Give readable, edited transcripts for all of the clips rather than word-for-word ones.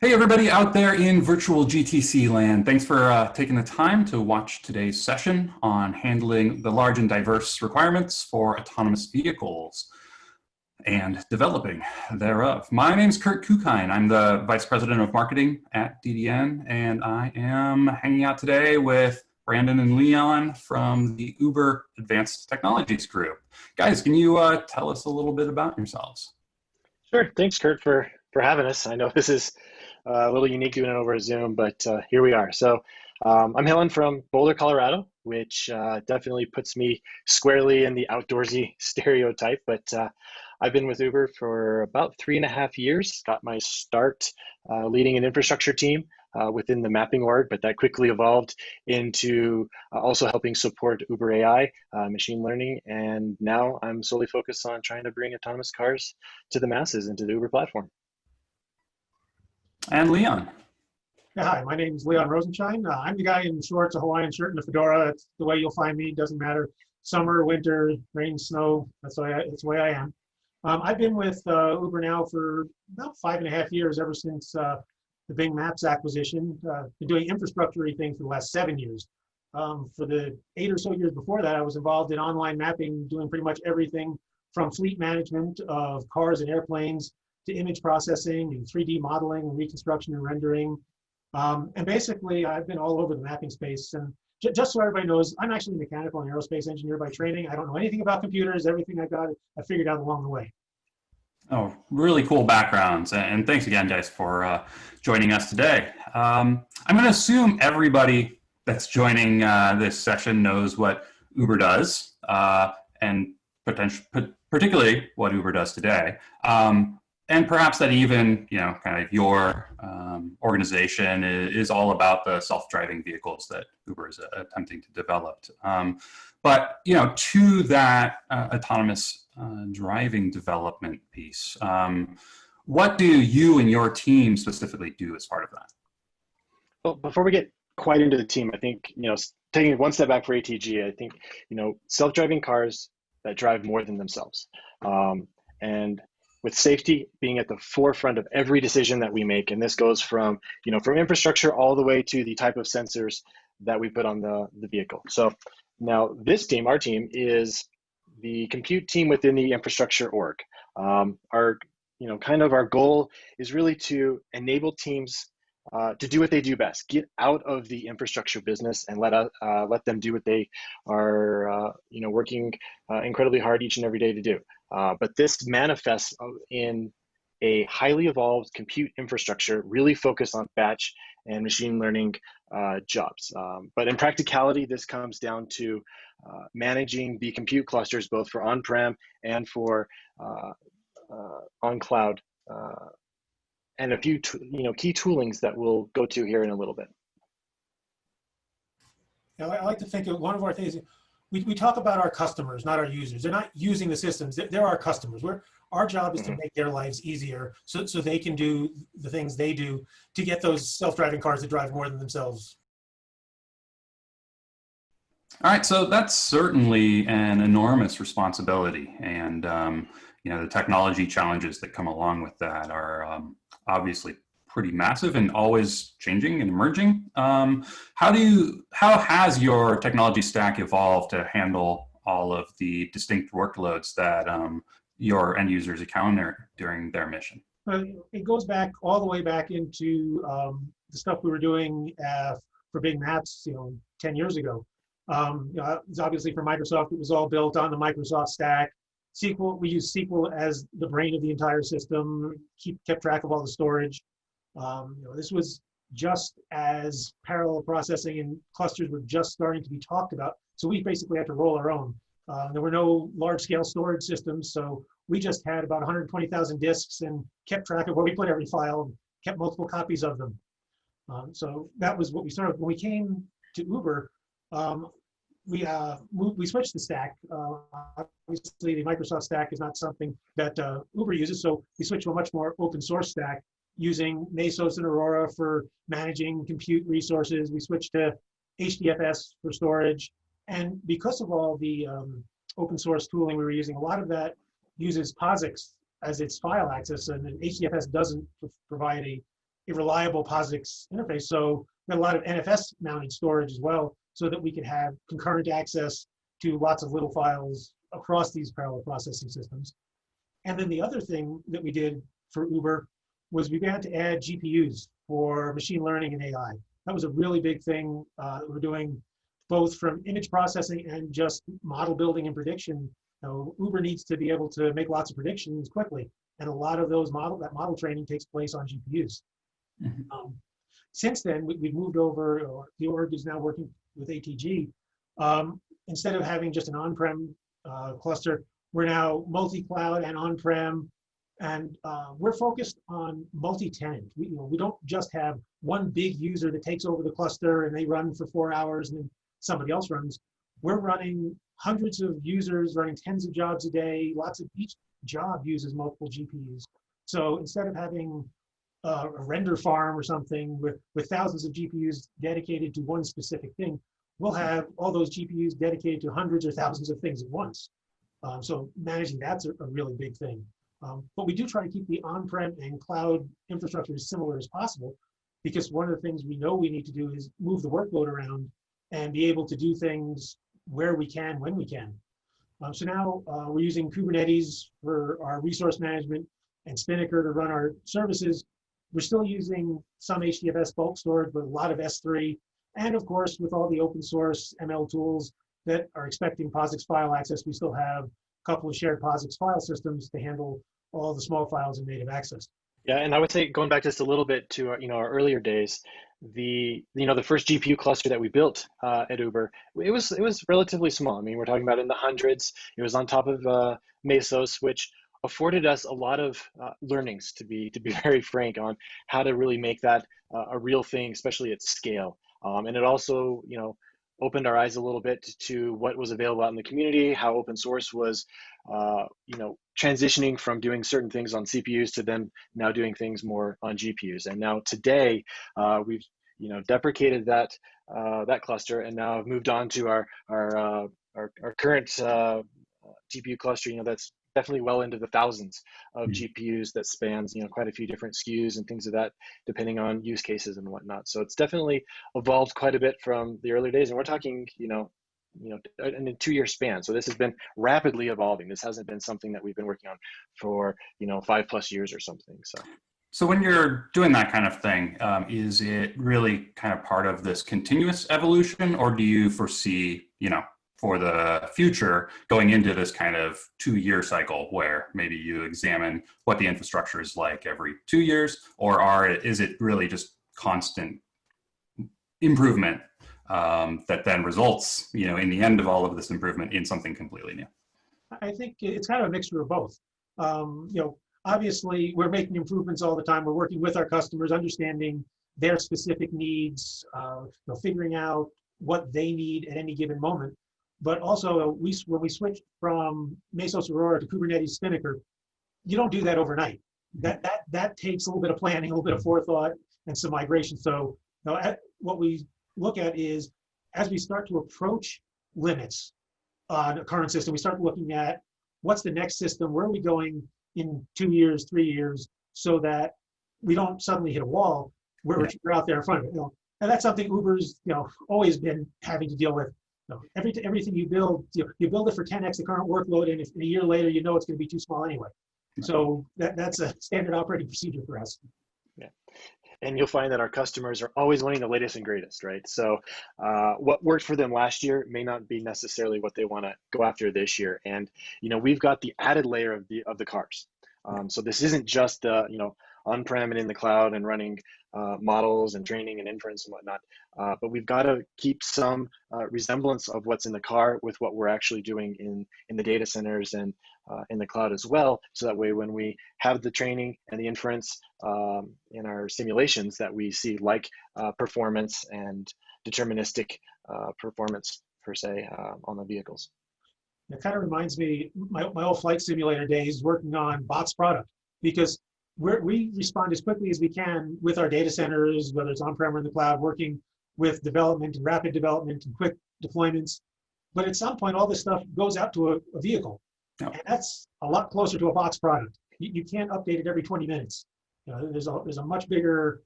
Hey, everybody out there in virtual GTC land. Thanks for taking the time to watch today's session on handling the large and diverse requirements for autonomous vehicles and developing thereof. My name is Kuckein. I'm the Vice President of Marketing at DDN, and I am hanging out today with Brandon and Leon from the Uber Advanced Technologies Group. Guys, can you tell us a little bit about yourselves? Sure. Thanks, Kurt, for having us. I know this is a little unique doing it over Zoom, but here we are. I'm hailing from Boulder, Colorado, which definitely puts me squarely in the outdoorsy stereotype. But I've been with Uber for about 3.5 years. Got my start leading an infrastructure team within the mapping org, but that quickly evolved into also helping support Uber AI, machine learning, and now I'm solely focused on trying to bring autonomous cars to the masses into the Uber platform. And Leon. Yeah, hi, my name is Leon Rosenshein. I'm the guy in shorts, a Hawaiian shirt, and a fedora. That's the way you'll find me. Doesn't matter, summer, winter, rain, snow. That's the way I am. I've been with Uber now for about 5.5 years, ever since the Bing Maps acquisition. Been doing infrastructure-y things for the last 7 years. For the 8 or so years before that, I was involved in online mapping, doing pretty much everything from fleet management of cars and airplanes to image processing and 3D modeling, reconstruction and rendering. And basically, I've been all over the mapping space. And just so everybody knows, I'm actually a mechanical and aerospace engineer by training. I don't know anything about computers. Everything I got, I figured out along the way. Oh, really cool backgrounds. And thanks again, guys, for joining us today. I'm going to assume everybody that's joining this session knows what Uber does, and particularly what Uber does today. And perhaps that even, kind of your organization is all about the self-driving vehicles that Uber is attempting to develop. But, to that autonomous driving development piece, what do you and your team specifically do as part of that? Well, before we get quite into the team, I think, taking one step back for ATG, I think, self-driving cars that drive more than themselves. And with safety being at the forefront of every decision that we make, and this goes from infrastructure all the way to the type of sensors that we put on the vehicle. So now this team, our team, is the compute team within the infrastructure org. Our goal is really to enable teams to do what they do best, get out of the infrastructure business and let them do what they are working incredibly hard each and every day to do. But this manifests in a highly evolved compute infrastructure, really focused on batch and machine learning jobs. But in practicality, this comes down to managing the compute clusters, both for on-prem and for on-cloud, and a few key toolings that we'll go to here in a little bit. I like to think of one of our things. We talk about our customers, not our users. They're not using the systems. They're our customers. Our job is to make their lives easier so they can do the things they do to get those self-driving cars that drive more than themselves. All right, so that's certainly an enormous responsibility. And, the technology challenges that come along with that are obviously pretty massive and always changing and emerging. How has your technology stack evolved to handle all of the distinct workloads that your end users encounter during their mission? It goes back all the way back into the stuff we were doing for Big Maps, 10 years ago. It's obviously for Microsoft. It was all built on the Microsoft stack. SQL, we use SQL as the brain of the entire system. Kept track of all the storage. This was just as parallel processing and clusters were just starting to be talked about. So we basically had to roll our own. There were no large-scale storage systems, so we just had about 120,000 disks and kept track of where we put every file, kept multiple copies of them. So that was what we started. When we came to Uber, we switched the stack. Obviously, the Microsoft stack is not something that Uber uses, so we switched to a much more open source stack using Mesos and Aurora for managing compute resources. We switched to HDFS for storage. And because of all the open source tooling we were using, a lot of that uses POSIX as its file access, and HDFS doesn't provide a reliable POSIX interface. So we had a lot of NFS mounted storage as well, so that we could have concurrent access to lots of little files across these parallel processing systems. And then the other thing that we did for Uber was we began to add GPUs for machine learning and AI. That was a really big thing that we're doing, both from image processing and just model building and prediction. Uber needs to be able to make lots of predictions quickly, and a lot of that model training takes place on GPUs. Mm-hmm. Since then, we've moved over, the org is now working with ATG. Instead of having just an on-prem cluster, we're now multi-cloud and on-prem, and we're focused on multi-tenant. We don't just have one big user that takes over the cluster and they run for 4 hours and then somebody else runs. We're running hundreds of users, running tens of jobs a day. Each job uses multiple GPUs. So instead of having a render farm or something with thousands of GPUs dedicated to one specific thing, we'll have all those GPUs dedicated to hundreds or thousands of things at once. So managing that's a really big thing. But we do try to keep the on-prem and cloud infrastructure as similar as possible, because one of the things we know we need to do is move the workload around and be able to do things where we can, when we can. So now we're using Kubernetes for our resource management and Spinnaker to run our services. We're still using some HDFS bulk storage, but a lot of S3. And of course, with all the open source ML tools that are expecting POSIX file access, we still have a couple of shared POSIX file systems to handle all the small files in native access. Yeah, and I would say, going back just a little bit to our earlier days, the first GPU cluster that we built at Uber, it was relatively small. I mean, we're talking about in the hundreds. It was on top of Mesos, which afforded us a lot of learnings, to be very frank, on how to really make that a real thing, especially at scale. And it also opened our eyes a little bit to what was available out in the community, how open source was transitioning from doing certain things on CPUs to then now doing things more on GPUs. And now today we've deprecated that cluster, and now have moved on to our current GPU cluster. That's definitely well into the thousands of GPUs that spans quite a few different SKUs and things of that, depending on use cases and whatnot. So it's definitely evolved quite a bit from the earlier days, and we're talking in a 2-year span. So this has been rapidly evolving. This hasn't been something that we've been working on for 5+ years or something. So when you're doing that kind of thing, is it really kind of part of this continuous evolution, or do you foresee for the future going into this kind of 2-year cycle where maybe you examine what the infrastructure is like every 2 years, or is it really just constant improvement that then results, in the end of all of this improvement, in something completely new? I think it's kind of a mixture of both. Obviously, we're making improvements all the time. We're working with our customers, understanding their specific needs, figuring out what they need at any given moment. But also, when we switched from Mesos Aurora to Kubernetes Spinnaker, you don't do that overnight. That takes a little bit of planning, a little bit of forethought, and some migration. So what we look at is, as we start to approach limits on a current system, we start looking at what's the next system, where are we going in 2 years, 3 years, so that we don't suddenly hit a wall where we're out there in front of it. And that's something Uber's always been having to deal with. Everything you build, you build it for 10x the current workload, and if a year later it's going to be too small anyway. So that's a standard operating procedure for us. Yeah, and you'll find that our customers are always wanting the latest and greatest, right? So what worked for them last year may not be necessarily what they want to go after this year. And we've got the added layer of the cars. So this isn't just on-prem and in the cloud and running models and training and inference and whatnot, but we've got to keep some resemblance of what's in the car with what we're actually doing in the data centers and in the cloud as well. So that way, when we have the training and the inference in our simulations, that we see performance and deterministic performance per se on the vehicles. It kind of reminds me my old flight simulator days working on Bot's product, because we respond as quickly as we can with our data centers, whether it's on-prem or in the cloud, working with development and rapid development and quick deployments. But at some point, all this stuff goes out to a vehicle. Yep. And that's a lot closer to a box product. You can't update it every 20 minutes. There's a much bigger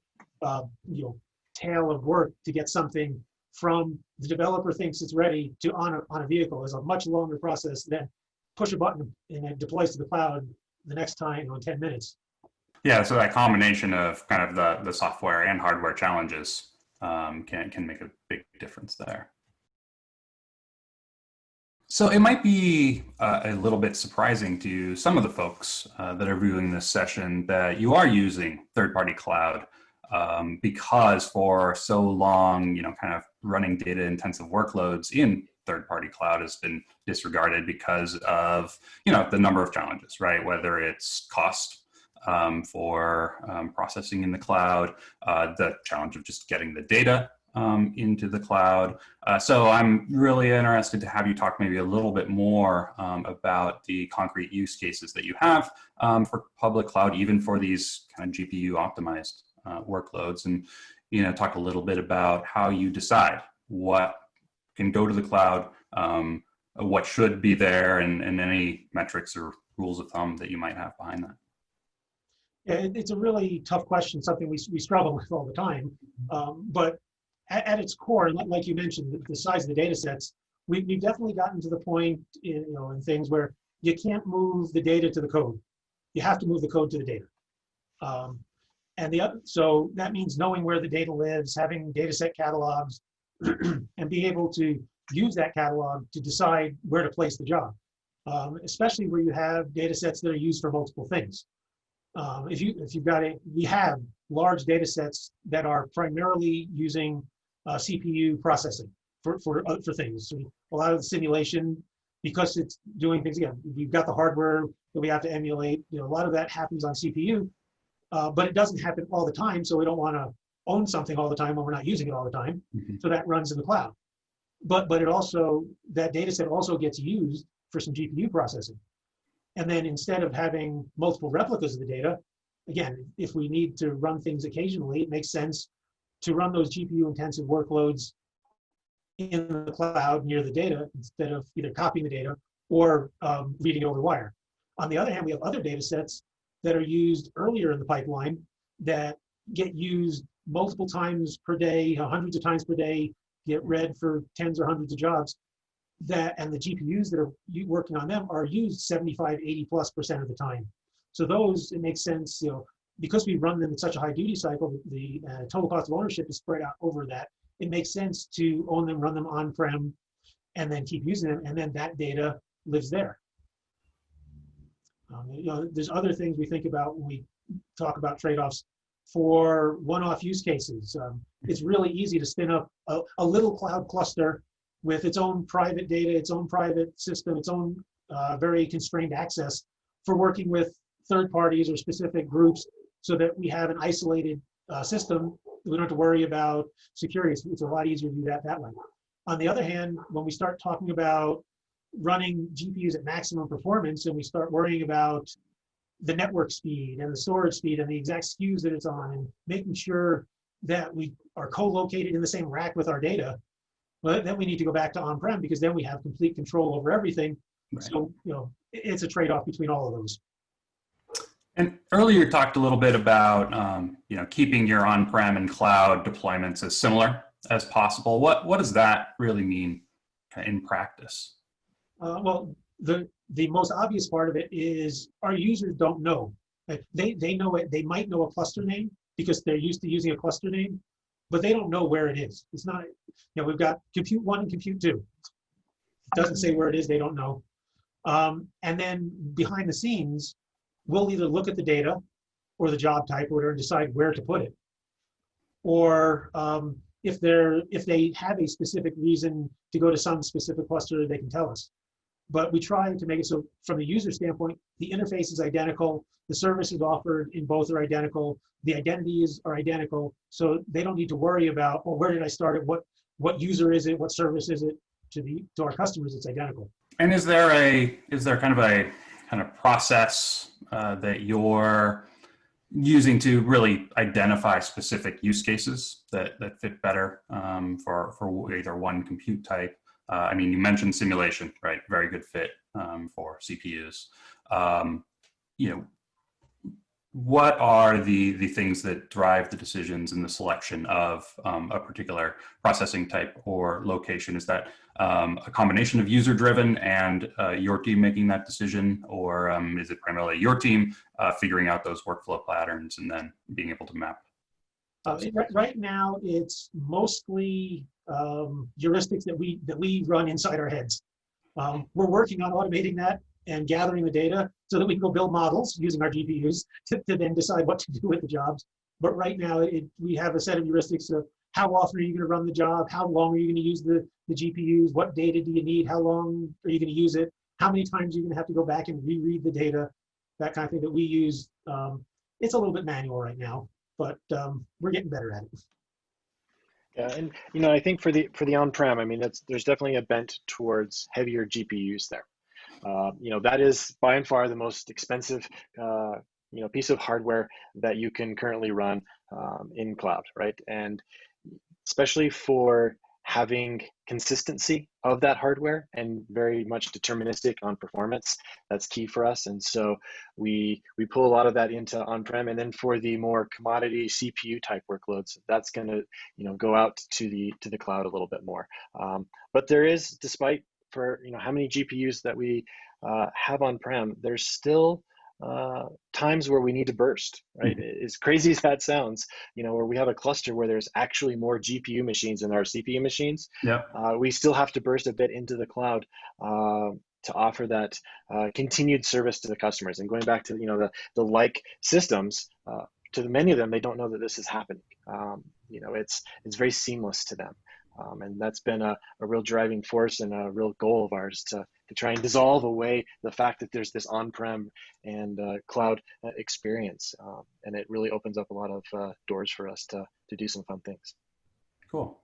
tail of work to get something from the developer thinks it's ready to on a vehicle is a much longer process than push a button and it deploys to the cloud the next time in 10 minutes. Yeah, so that combination of kind of the software and hardware challenges can make a big difference there. So it might be a little bit surprising to some of the folks that are viewing this session that you are using third-party cloud because for so long, kind of running data-intensive workloads in third-party cloud has been disregarded because of, the number of challenges, right? Whether it's cost for processing in the cloud, the challenge of just getting the data into the cloud. So I'm really interested to have you talk maybe a little bit more about the concrete use cases that you have for public cloud, even for these kind of GPU optimized workloads, and talk a little bit about how you decide what can go to the cloud, what should be there, and any metrics or rules of thumb that you might have behind that. Yeah, it's a really tough question, something we struggle with all the time. But at its core, like you mentioned, the size of the data sets, we've definitely gotten to the point in things where you can't move the data to the code. You have to move the code to the data. So that means knowing where the data lives, having data set catalogs, and being able to use that catalog to decide where to place the job, especially where you have data sets that are used for multiple things. We have large data sets that are primarily using CPU processing for things. So a lot of the simulation, because it's doing things, again, we've got the hardware that we have to emulate, a lot of that happens on CPU, but it doesn't happen all the time, so we don't want to own something all the time when we're not using it all the time. Mm-hmm. So that runs in the cloud. But that data set also gets used for some GPU processing. And then instead of having multiple replicas of the data, again, if we need to run things occasionally, it makes sense to run those GPU-intensive workloads in the cloud near the data instead of either copying the data or reading it over the wire. On the other hand, we have other data sets that are used earlier in the pipeline that get used multiple times per day, hundreds of times per day, get read for tens or hundreds of jobs. And the GPUs that are working on them are used 75, 80+% of the time. So those, it makes sense, because we run them in such a high duty cycle, the total cost of ownership is spread out over that. It makes sense to own them, run them on-prem, and then keep using them, and then that data lives there. There's other things we think about when we talk about trade-offs for one-off use cases. It's really easy to spin up a little cloud cluster with its own private data, its own private system, its own very constrained access for working with third parties or specific groups so that we have an isolated system. We don't have to worry about security. It's a lot easier to do that way. On the other hand, when we start talking about running GPUs at maximum performance and we start worrying about the network speed and the storage speed and the exact SKUs that it's on and making sure that we are co-located in the same rack with our data, well, then we need to go back to on-prem because then we have complete control over everything. Right. So, it's a trade-off between all of those. And earlier you talked a little bit about, keeping your on-prem and cloud deployments as similar as possible. What does that really mean in practice? Well, the most obvious part of it is our users don't know. They know it. They might know a cluster name because they're used to using a cluster name, but they don't know where it is. It's not, we've got compute 1 and compute 2. It doesn't say where it is. They don't know. And then behind the scenes, we'll either look at the data or the job type or whatever and decide where to put it. Or if they have a specific reason to go to some specific cluster, they can tell us. But we try to make it so from the user standpoint, the interface is identical, the services offered in both are identical, the identities are identical, so they don't need to worry about, well, where did I start it? What user is it? What service is it? To our customers, it's identical. And is there kind of a process that you're using to really identify specific use cases that fit better for either one compute type? You mentioned simulation, right? Very good fit for CPUs. what are the things that drive the decisions in the selection of a particular processing type or location? Is that a combination of user-driven and your team making that decision, or is it primarily your team figuring out those workflow patterns and then being able to map? Right now, it's mostly heuristics that we run inside our heads. We're working on automating that and gathering the data so that we can go build models using our GPUs to then decide what to do with the jobs. But right now, we have a set of heuristics of how often are you going to run the job, how long are you going to use the GPUs, what data do you need, how long are you going to use it, how many times are you going to have to go back and reread the data, that kind of thing that we use. It's a little bit manual right now, but we're getting better at it. Yeah, and I think for the on-prem, I mean, there's definitely a bent towards heavier GPUs there. That is by and far the most expensive piece of hardware that you can currently run in cloud, right? And especially for having consistency of that hardware and very much deterministic on performance, that's key for us. And so we pull a lot of that into on-prem, and then for the more commodity CPU type workloads, that's going to go out to the cloud a little bit more. But there is, despite for how many GPUs that we have on-prem, there's still times where we need to burst, right? As crazy as that sounds, where we have a cluster where there's actually more GPU machines than our CPU machines. Yeah. We still have to burst a bit into the cloud to offer that continued service to the customers. And going back to the like systems, to many of them, they don't know that this is happening. It's very seamless to them. And that's been a real driving force and a real goal of ours to try and dissolve away the fact that there's this on-prem and cloud experience. And it really opens up a lot of doors for us to do some fun things. Cool.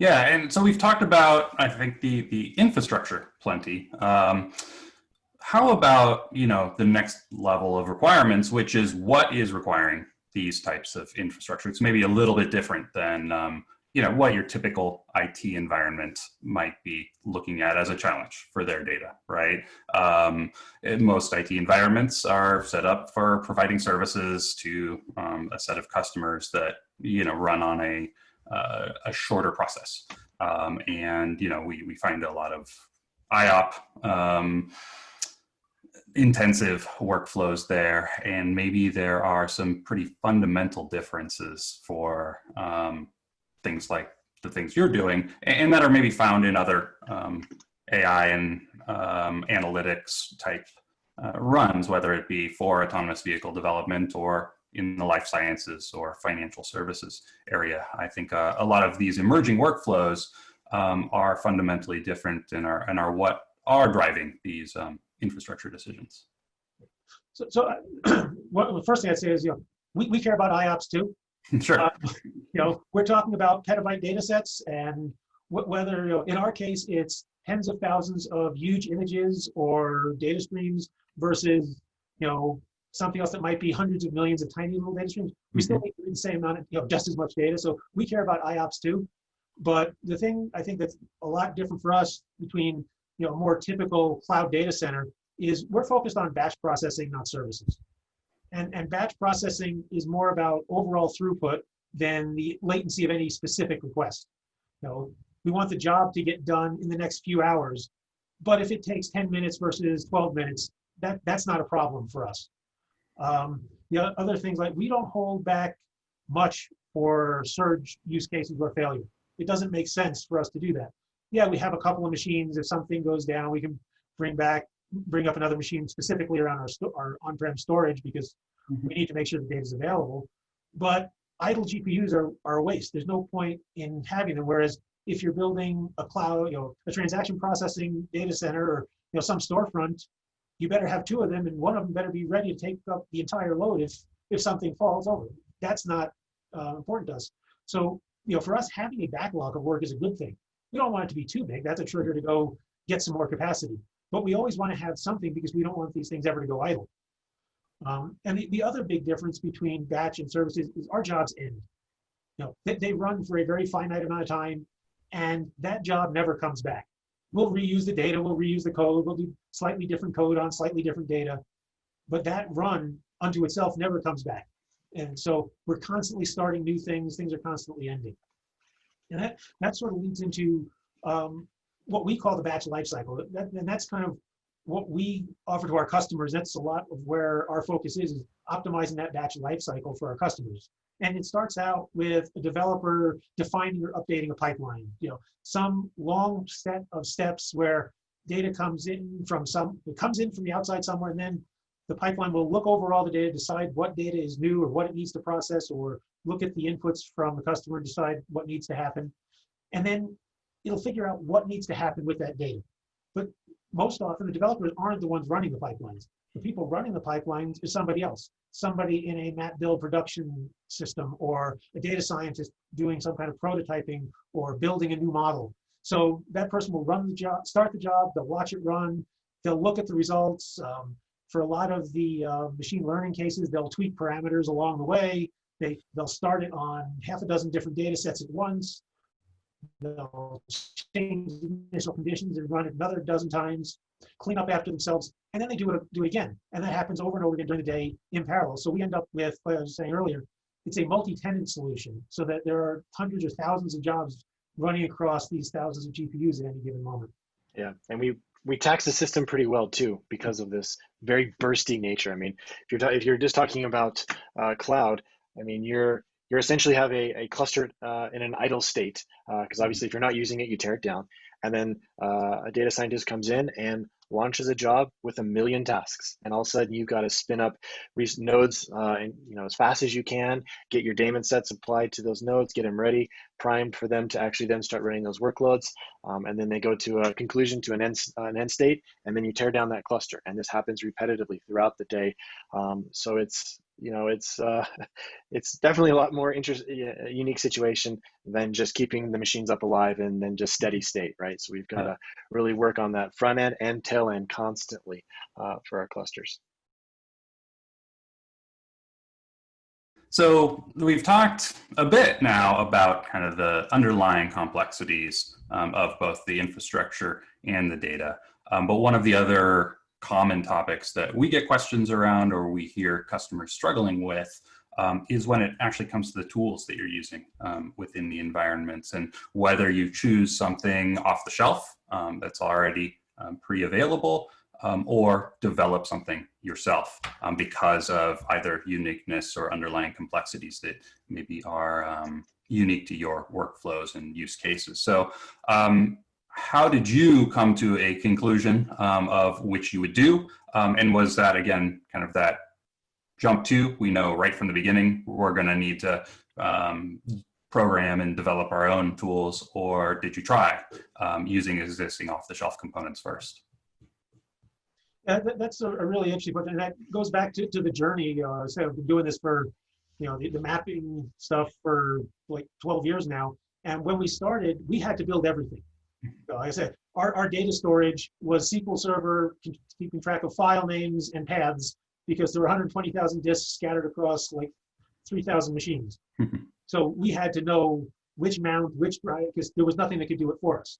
Yeah, and so we've talked about, I think, the infrastructure plenty. How about, the next level of requirements, which is what is requiring these types of infrastructure? It's maybe a little bit different than what your typical IT environment might be looking at as a challenge for their data, right? Most IT environments are set up for providing services to a set of customers that run on a shorter process, and we find a lot of IOP intensive workflows there, and maybe there are some pretty fundamental differences for things like the things you're doing, and that are maybe found in other AI and analytics type runs, whether it be for autonomous vehicle development or in the life sciences or financial services area. I think a lot of these emerging workflows are fundamentally different and are what are driving these infrastructure decisions. So the first thing I'd say is, we care about IOPS too. Sure. We're talking about petabyte data sets, and whether, in our case, it's tens of thousands of huge images or data streams versus, something else that might be hundreds of millions of tiny little data streams. We still need the same amount of, just as much data. So we care about IOPS too. But the thing I think that's a lot different for us between, a more typical cloud data center is we're focused on batch processing, not services. And batch processing is more about overall throughput than the latency of any specific request. We want the job to get done in the next few hours, but if it takes 10 minutes versus 12 minutes, that's not a problem for us. The other things, like, we don't hold back much for surge use cases or failure. It doesn't make sense for us to do that. Yeah, we have a couple of machines. If something goes down, we can bring up another machine specifically around our on-prem storage, because we need to make sure the data is available. But idle GPUs are a waste. There's no point in having them. Whereas if you're building a cloud, a transaction processing data center, or some storefront, you better have two of them, and one of them better be ready to take up the entire load if something falls over. That's not important to us. So for us, having a backlog of work is a good thing. We don't want it to be too big. That's a trigger to go get some more capacity. But we always want to have something, because we don't want these things ever to go idle. And the other big difference between batch and services is our jobs end. They run for a very finite amount of time, and that job never comes back. We'll reuse the data, we'll reuse the code, we'll do slightly different code on slightly different data, but that run unto itself never comes back. And so we're constantly starting new things. Things are constantly ending. And that sort of leads into what we call the batch lifecycle. And that's kind of what we offer to our customers. That's a lot of where our focus is optimizing that batch lifecycle for our customers. And it starts out with a developer defining or updating a pipeline. Some long set of steps where data comes in from the outside somewhere, and then the pipeline will look over all the data, decide what data is new or what it needs to process, or look at the inputs from the customer and decide what needs to happen. And then it'll figure out what needs to happen with that data. But most often, the developers aren't the ones running the pipelines. The people running the pipelines is somebody else, somebody in a map build production system, or a data scientist doing some kind of prototyping or building a new model. So that person will run the job, start the job, they'll watch it run, they'll look at the results. For a lot of the machine learning cases, they'll tweak parameters along the way. They'll start it on half a dozen different data sets at once. They'll change the initial conditions and run it another dozen times, clean up after themselves, and then they do it again. And that happens over and over again during the day in parallel. So we end up with, like I was saying earlier, it's a multi-tenant solution, so that there are hundreds or thousands of jobs running across these thousands of GPUs at any given moment. Yeah, and we tax the system pretty well too because of this very bursty nature. I mean, if you're just talking about cloud, I mean, you're essentially have a cluster in an idle state, because obviously if you're not using it, you tear it down, and then a data scientist comes in and launches a job with 1 million tasks, and all of a sudden you've got to spin up nodes and as fast as you can, get your daemon sets applied to those nodes, get them ready, primed for them to actually then start running those workloads, and then they go to a conclusion, to an end state, and then you tear down that cluster. And this happens repetitively throughout the day. So it's definitely a lot more unique situation than just keeping the machines up alive and then just steady state, right? So we've got to really work on that front end and tail end constantly for our clusters. So we've talked a bit now about kind of the underlying complexities of both the infrastructure and the data. But one of the other common topics that we get questions around, or we hear customers struggling with, is when it actually comes to the tools that you're using within the environments, and whether you choose something off the shelf that's already pre-available, or develop something yourself because of either uniqueness or underlying complexities that maybe are unique to your workflows and use cases. So how did you come to a conclusion of which you would do? And was that, again, kind of that jump to, we know right from the beginning, we're going to need to program and develop our own tools, or did you try using existing off-the-shelf components first? Yeah, that's a really interesting question. And that goes back to the journey. So I've been doing this for, the mapping stuff for like 12 years now. And when we started, we had to build everything. Like I said, our data storage was SQL Server, keeping track of file names and paths, because there were 120,000 disks scattered across like 3,000 machines. So we had to know which mount, which drive, because there was nothing that could do it for us.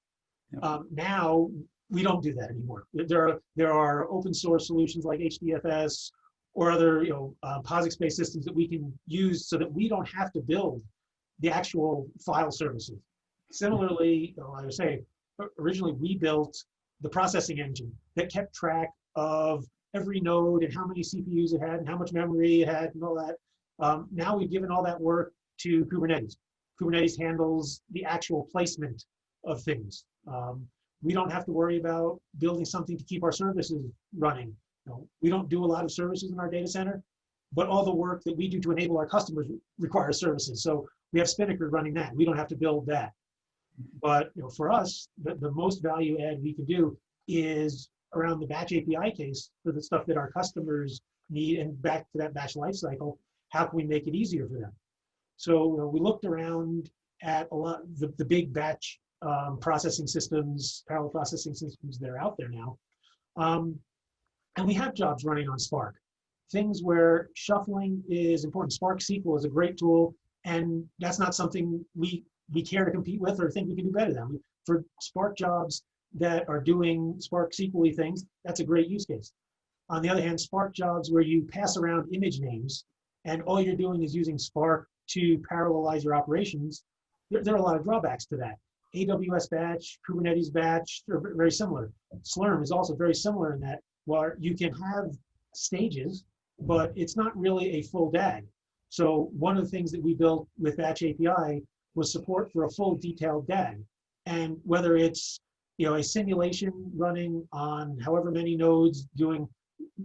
Yeah. Now we don't do that anymore. There are open source solutions like HDFS or other POSIX-based systems that we can use so that we don't have to build the actual file services. Similarly, like I say, originally we built the processing engine that kept track of every node and how many CPUs it had and how much memory it had and all that. Now we've given all that work to Kubernetes. Kubernetes handles the actual placement of things. We don't have to worry about building something to keep our services running. We don't do a lot of services in our data center, but all the work that we do to enable our customers requires services. So we have Spinnaker running that. We don't have to build that. But for us, the most value add we can do is around the batch API case for the stuff that our customers need, and back to that batch lifecycle, how can we make it easier for them? So we looked around at a lot the big batch processing systems, parallel processing systems that are out there now. And we have jobs running on Spark. Things where shuffling is important. Spark SQL is a great tool, and that's not something we care to compete with or think we can do better than. For Spark jobs that are doing Spark SQL-y things, that's a great use case. On the other hand, Spark jobs where you pass around image names and all you're doing is using Spark to parallelize your operations, there are a lot of drawbacks to that. AWS batch, Kubernetes batch, they're very similar. Slurm is also very similar in that, where you can have stages, but it's not really a full DAG. So one of the things that we built with Batch API was support for a full detailed DAG. And whether it's a simulation running on however many nodes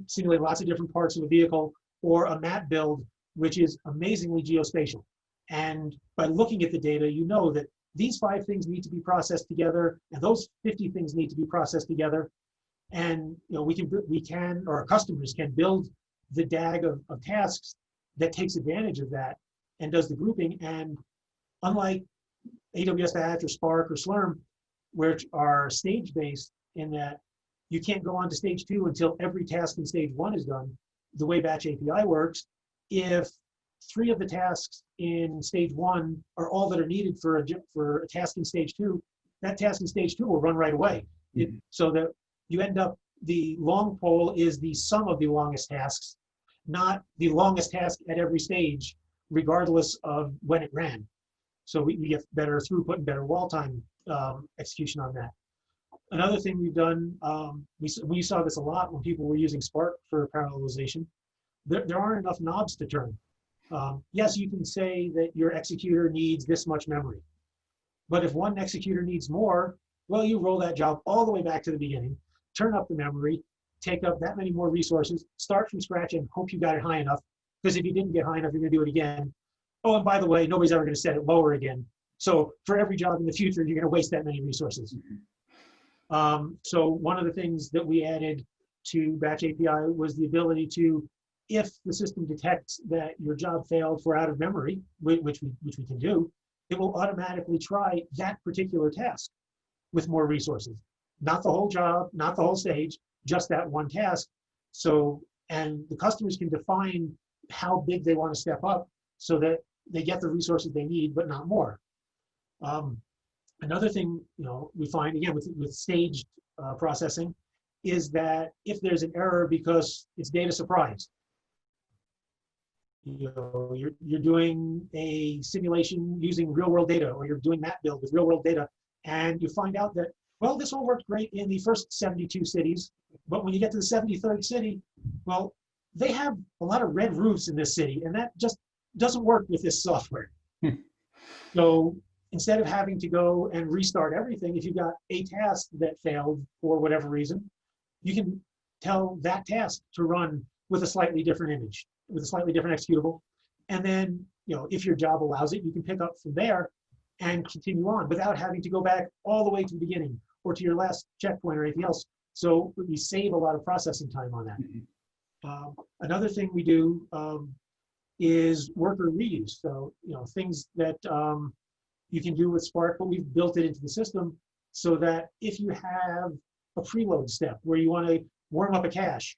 simulate lots of different parts of a vehicle, or a map build, which is amazingly geospatial. And by looking at the data, you know that these 5 things need to be processed together, and those 50 things need to be processed together. And we can, or our customers can build the DAG of tasks that takes advantage of that and does the grouping. And unlike AWS Batch or Spark or Slurm, which are stage-based in that you can't go on to stage 2 until every task in stage 1 is done, the way Batch API works, if 3 of the tasks in stage 1 are all that are needed for a task in stage 2, that task in stage 2 will run right away. So that you end up, the long pole is the sum of the longest tasks, not the longest task at every stage, regardless of when it ran. So we get better throughput and better wall time execution on that. Another thing we've done, we saw this a lot when people were using Spark for parallelization. There aren't enough knobs to turn. Yes, you can say that your executor needs this much memory. But if one executor needs more, well, you roll that job all the way back to the beginning, turn up the memory, take up that many more resources, start from scratch and hope you got it high enough. Because if you didn't get high enough, you're going to do it again. Oh, and by the way, nobody's ever going to set it lower again. So for every job in the future, you're going to waste that many resources. So one of the things that we added to Batch API was the ability to, if the system detects that your job failed for out of memory, which we can do, it will automatically try that particular task with more resources. Not the whole job, not the whole stage, just that one task. So, and the customers can define how big they want to step up so that they get the resources they need, but not more. Another thing we find, again, with staged processing, is that if there's an error because it's data surprise, you're doing a simulation using real world data, or you're doing map build with real world data, and you find out that, well, this all worked great in the first 72 cities, but when you get to the 73rd city, well, they have a lot of red roofs in this city, and that just doesn't work with this software. So instead of having to go and restart everything, if you've got a task that failed for whatever reason, you can tell that task to run with a slightly different image, with a slightly different executable. And then, if your job allows it, you can pick up from there and continue on without having to go back all the way to the beginning or to your last checkpoint or anything else. So we save a lot of processing time on that. Another thing we do is worker reuse. So, things that you can do with Spark, but we've built it into the system so that if you have a preload step where you want to warm up a cache,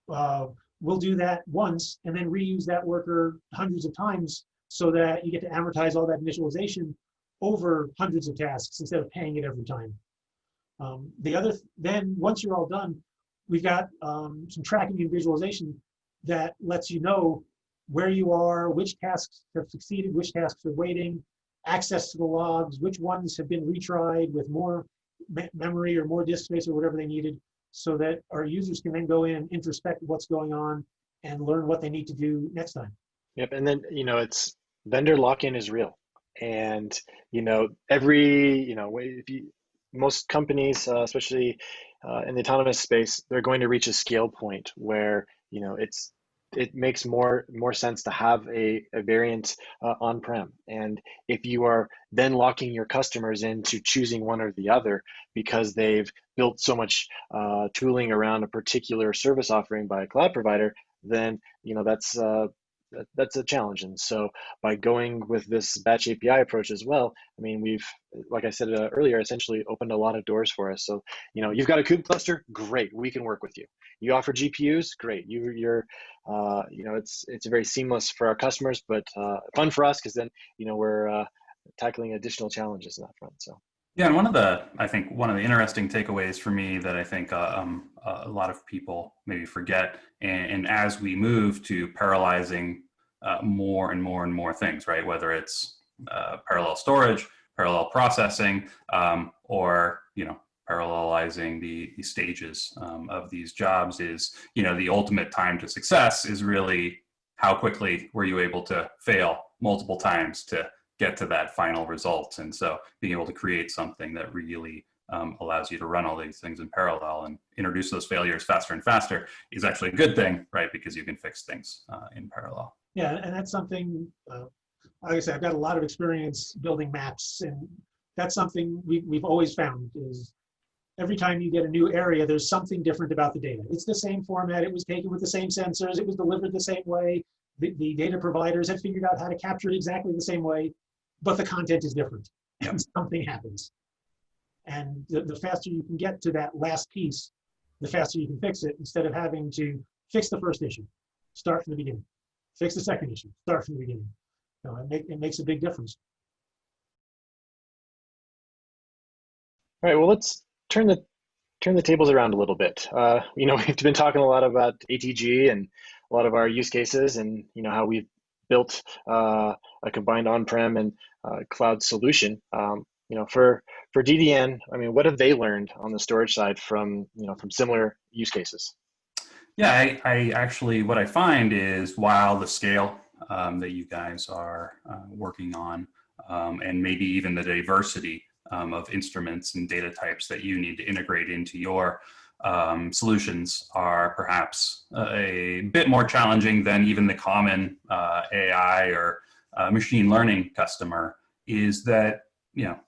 we'll do that once and then reuse that worker hundreds of times so that you get to amortize all that initialization over hundreds of tasks instead of paying it every time. Then once you're all done, we've got some tracking and visualization that lets you know where you are, which tasks have succeeded, which tasks are waiting, access to the logs, which ones have been retried with more memory or more disk space or whatever they needed, so that our users can then go in and introspect what's going on and learn what they need to do next time. Yep, and then it's vendor lock-in is real, and most companies, especially in the autonomous space, they're going to reach a scale point where it makes more sense to have a variant on-prem. And if you are then locking your customers into choosing one or the other because they've built so much tooling around a particular service offering by a cloud provider, then that's a challenge. And so by going with this batch API approach as well, we've, like I said earlier, essentially opened a lot of doors for us. So, you've got a kube cluster, great, we can work with you. You offer GPUs, great. It's very seamless for our customers, but fun for us because then, we're tackling additional challenges in that front. So. Yeah, and I think one of the interesting takeaways for me that I think a lot of people maybe forget, and as we move to parallelizing more and more and more things, right? Whether it's parallel storage, parallel processing, or parallelizing the stages of these jobs is, the ultimate time to success is really how quickly were you able to fail multiple times to get to that final result. And so being able to create something that really allows you to run all these things in parallel and introduce those failures faster and faster is actually a good thing, right? Because you can fix things in parallel. Yeah, and that's something, like I said, I've got a lot of experience building maps, and that's something we've always found is every time you get a new area, there's something different about the data. It's the same format, it was taken with the same sensors, it was delivered the same way, the data providers have figured out how to capture it exactly the same way, but the content is different, and something happens. And the faster you can get to that last piece, the faster you can fix it, instead of having to fix the first issue, start from the beginning. Fix the second issue, start from the beginning. It makes a big difference. All right, well, let's turn the tables around a little bit. We've been talking a lot about ATG and a lot of our use cases, and how we've built a combined on-prem and cloud solution. For DDN, I mean, what have they learned on the storage side from similar use cases? Yeah, I actually, what I find is while the scale that you guys are working on, and maybe even the diversity of instruments and data types that you need to integrate into your solutions are perhaps a bit more challenging than even the common AI or machine learning customer, is that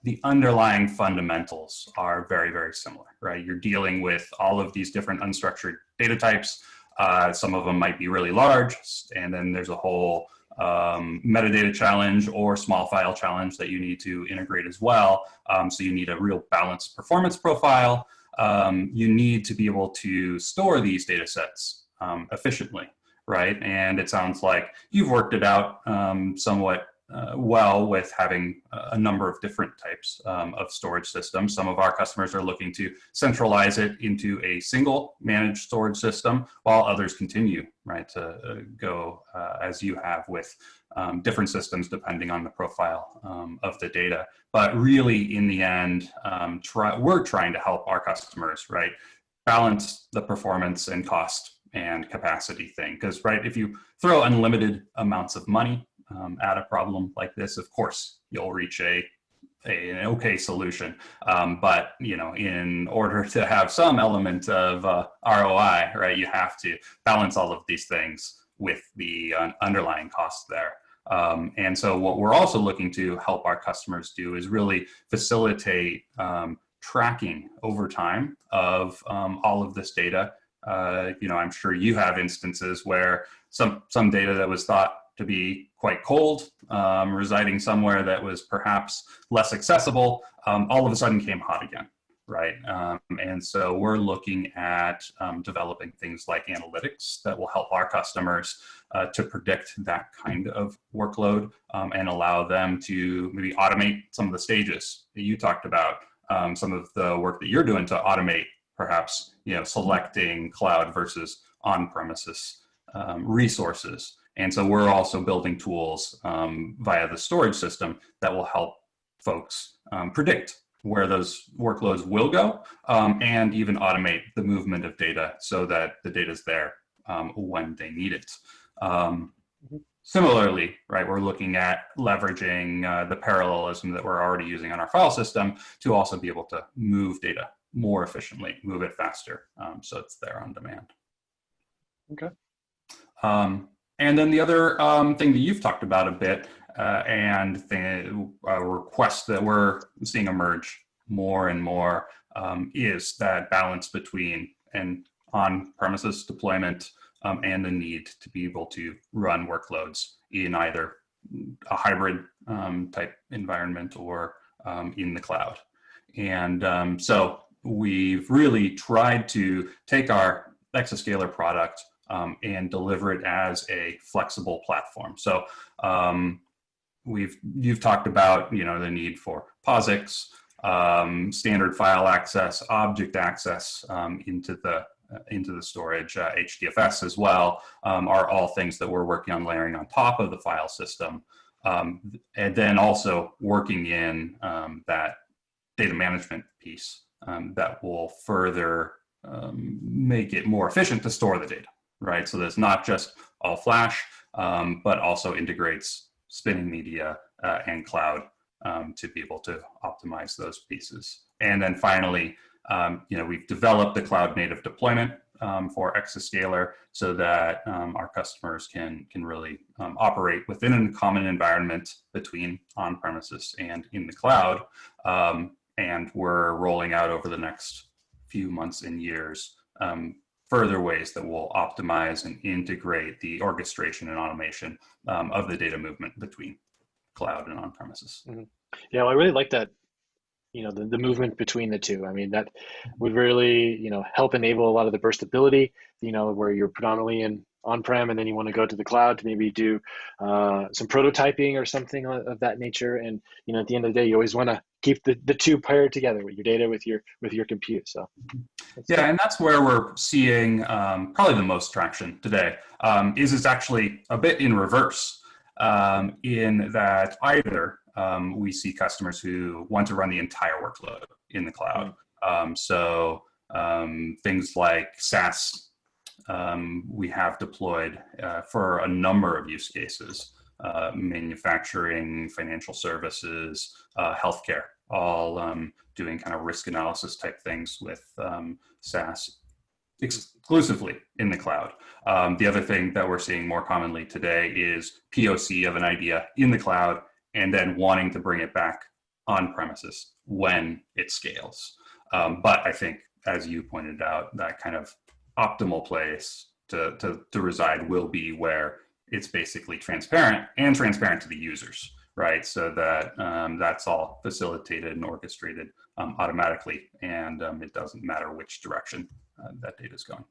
the underlying fundamentals are very, very similar, right? You're dealing with all of these different unstructured data types. Some of them might be really large, and then there's a whole metadata challenge or small file challenge that you need to integrate as well. So you need a real balanced performance profile. You need to be able to store these data sets efficiently, right? And it sounds like you've worked it out somewhat well with having a number of different types of storage systems. Some of our customers are looking to centralize it into a single managed storage system, while others continue, right, to go as you have with different systems depending on the profile of the data. But really, in the end, we're trying to help our customers, right, balance the performance and cost and capacity thing. Because, right, if you throw unlimited amounts of money at a problem like this, of course, you'll reach an okay solution. But in order to have some element of ROI, right, you have to balance all of these things with the underlying costs there. And so what we're also looking to help our customers do is really facilitate tracking over time of all of this data. I'm sure you have instances where some data that was thought to be quite cold, residing somewhere that was perhaps less accessible, all of a sudden came hot again, right? And so we're looking at developing things like analytics that will help our customers to predict that kind of workload and allow them to maybe automate some of the stages that you talked about, some of the work that you're doing to automate perhaps selecting cloud versus on-premises resources. And so we're also building tools via the storage system that will help folks predict where those workloads will go and even automate the movement of data so that the data is there when they need it. Similarly, right, we're looking at leveraging the parallelism that we're already using on our file system to also be able to move data more efficiently, move it faster, so it's there on demand. Okay. And then the other thing that you've talked about a bit, and the request that we're seeing emerge more and more, is that balance between an on-premises deployment and the need to be able to run workloads in either a hybrid type environment or in the cloud. And so we've really tried to take our Exascaler product and deliver it as a flexible platform. So you've talked about the need for POSIX, standard file access, object access into the storage, HDFS as well, are all things that we're working on layering on top of the file system. And then also working in that data management piece that will further make it more efficient to store the data, right? So that's not just all flash, but also integrates spinning media and cloud to be able to optimize those pieces. And then finally, we've developed the cloud native deployment for Exascaler so that our customers can really operate within a common environment between on-premises and in the cloud. And we're rolling out over the next few months and years further ways that will optimize and integrate the orchestration and automation of the data movement between cloud and on-premises. Mm-hmm. Yeah, well, I really like that, the movement between the two. I mean, that would really, help enable a lot of the burstability, where you're predominantly in on-prem and then you want to go to the cloud to maybe do some prototyping or something of that nature. And, at the end of the day, you always want to keep the two paired together with your data, with your compute. So yeah, and that's where we're seeing probably the most traction today. Is it's actually a bit in reverse in that either we see customers who want to run the entire workload in the cloud. So things like SaaS, we have deployed for a number of use cases, manufacturing, financial services, healthcare, all doing kind of risk analysis type things with SaaS exclusively in the cloud. The other thing that we're seeing more commonly today is POC of an idea in the cloud and then wanting to bring it back on premises when it scales. But I think, as you pointed out, that kind of optimal place to reside will be where it's basically transparent to the users, right? So that that's all facilitated and orchestrated automatically, and it doesn't matter which direction that data is going.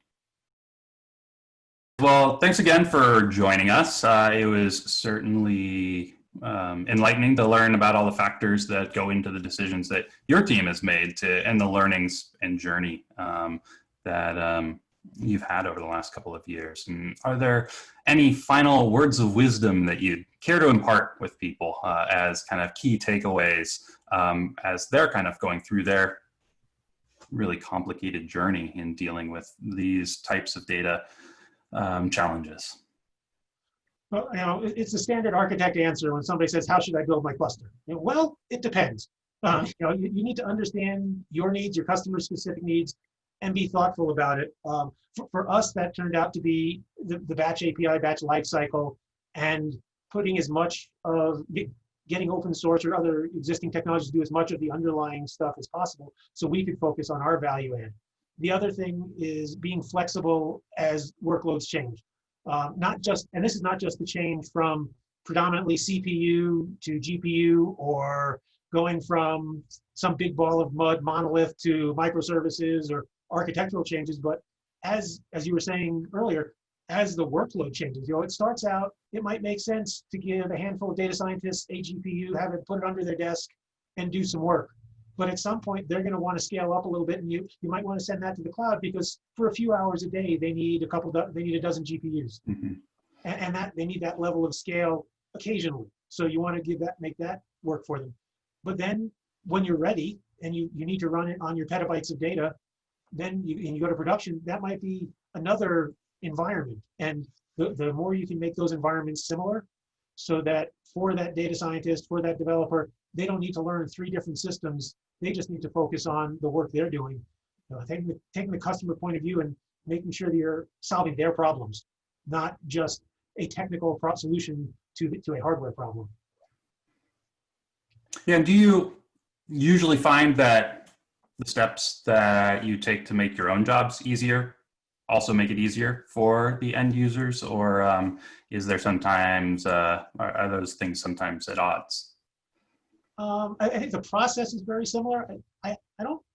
Well, thanks again for joining us. It was certainly enlightening to learn about all the factors that go into the decisions that your team has made and the learnings and journey that you've had over the last couple of years. And are there any final words of wisdom that you'd care to impart with people as kind of key takeaways as they're kind of going through their really complicated journey in dealing with these types of data challenges? Well, it's a standard architect answer when somebody says, "How should I build my cluster?" Well, it depends. You need to understand your needs, your customer specific needs, and be thoughtful about it. For us, that turned out to be the batch API, batch lifecycle, and putting as much of getting open source or other existing technologies to do as much of the underlying stuff as possible so we could focus on our value add. The other thing is being flexible as workloads change. And this is not just the change from predominantly CPU to GPU or going from some big ball of mud monolith to microservices or architectural changes, but as you were saying earlier, as the workload changes, it starts out, it might make sense to give a handful of data scientists a GPU, have it put it under their desk and do some work. But at some point, they're going to want to scale up a little bit, and you might want to send that to the cloud because for a few hours a day, they need a dozen GPUs, and that they need that level of scale occasionally. So you want to make that work for them. But then when you're ready and you need to run it on your petabytes of data, then you go to production. That might be another environment, and the more you can make those environments similar, so that for that data scientist, for that developer, they don't need to learn 3 different systems. They just need to focus on the work they're doing, taking the customer point of view and making sure that you're solving their problems, not just a technical solution to a hardware problem. Yeah, and do you usually find that the steps that you take to make your own jobs easier also make it easier for the end users, or is there sometimes, are those things sometimes at odds? I think the process is very similar. I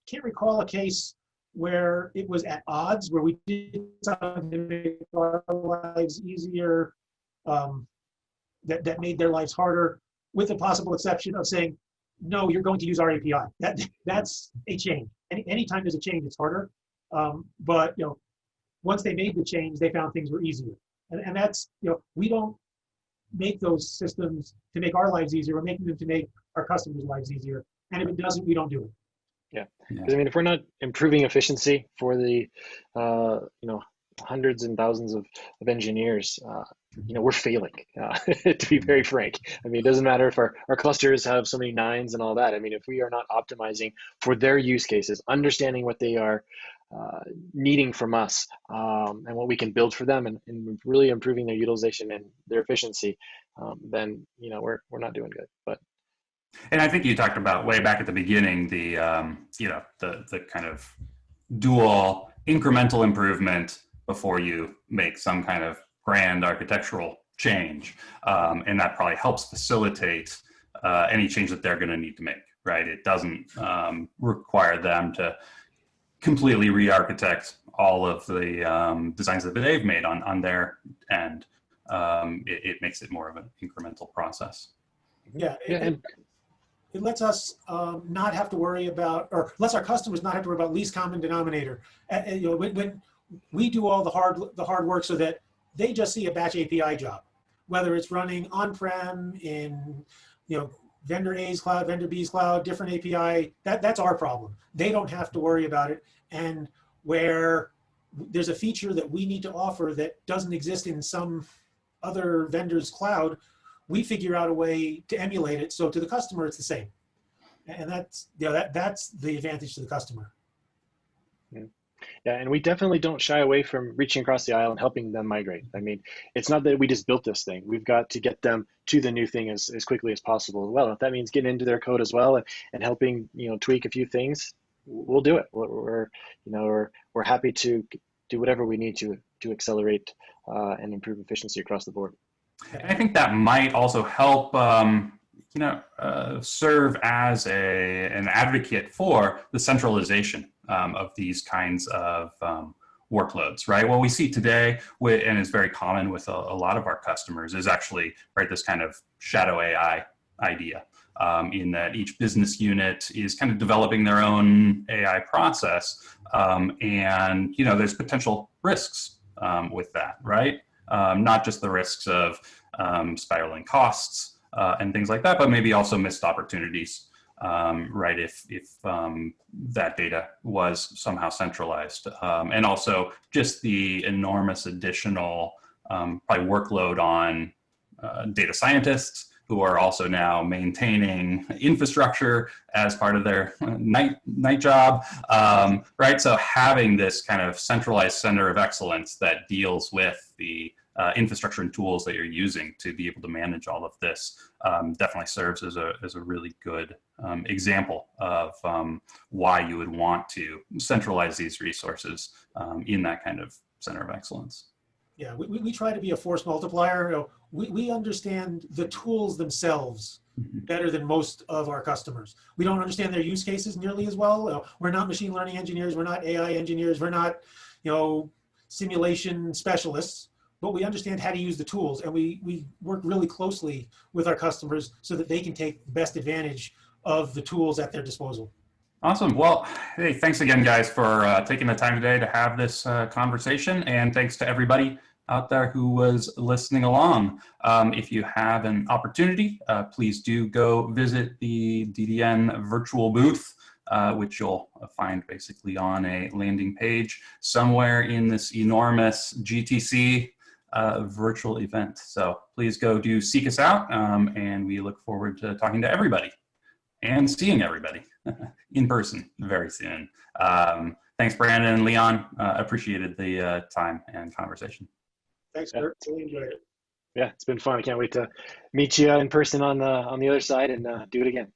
can't recall a case where it was at odds, where we did something to make our lives easier, that made their lives harder, with the possible exception of saying, no, you're going to use our API. That's a change. Anytime there's a change, it's harder. But once they made the change, they found things were easier. And that's, we don't make those systems to make our lives easier. We're making them to make our customers' lives easier. And if it doesn't, we don't do it. Yeah, because I mean, if we're not improving efficiency for the hundreds and thousands of engineers, we're failing, to be very frank. I mean, it doesn't matter if our clusters have so many nines and all that. I mean, if we are not optimizing for their use cases, understanding what they are needing from us, and what we can build for them, and really improving their utilization and their efficiency, then we're not doing good. And I think you talked about way back at the beginning the the kind of dual incremental improvement before you make some kind of grand architectural change, and that probably helps facilitate any change that they're going to need to make. Right? It doesn't require them to completely re-architect all of the designs that they've made on their end. It makes it more of an incremental process. Yeah. It lets us not have to worry about, or lets our customers not have to worry about least common denominator. When we do all the hard work so that they just see a batch API job, whether it's running on-prem in vendor A's cloud, vendor B's cloud, different API. That's our problem. They don't have to worry about it. And where there's a feature that we need to offer that doesn't exist in some other vendor's cloud, we figure out a way to emulate it, so to the customer it's the same, and that's that's the advantage to the customer. Yeah, and we definitely don't shy away from reaching across the aisle and helping them migrate. I mean, it's not that we just built this thing. We've got to get them to the new thing as quickly as possible as well. If that means getting into their code as well and helping tweak a few things, we'll do it. We're happy to do whatever we need to accelerate and improve efficiency across the board. And I think that might also help, serve as an advocate for the centralization of these kinds of workloads, right? What we see today, and is very common with a lot of our customers, is actually this kind of shadow AI idea, in that each business unit is kind of developing their own AI process, and there's potential risks with that, right? Not just the risks of spiraling costs and things like that, but maybe also missed opportunities, right? If that data was somehow centralized, and also just the enormous additional probably workload on data scientists who are also now maintaining infrastructure as part of their night job, right? So having this kind of centralized center of excellence that deals with the infrastructure and tools that you're using to be able to manage all of this definitely serves as a really good example of why you would want to centralize these resources in that kind of center of excellence. Yeah, we try to be a force multiplier. We understand the tools themselves better than most of our customers. We don't understand their use cases nearly as well. We're not machine learning engineers. We're not AI engineers. We're not, simulation specialists. But we understand how to use the tools, and we work really closely with our customers so that they can take the best advantage of the tools at their disposal. Awesome. Well, hey, thanks again, guys, for taking the time today to have this conversation. And thanks to everybody out there who was listening along. If you have an opportunity, please do go visit the DDN virtual booth, which you'll find basically on a landing page somewhere in this enormous GTC virtual event. So please go seek us out, and we look forward to talking to everybody and seeing everybody in person very soon. Thanks, Brandon and Leon. Appreciated the time and conversation. Thanks, Kurt. Really enjoyed it. Yeah, it's been fun. I can't wait to meet you in person on the other side and do it again.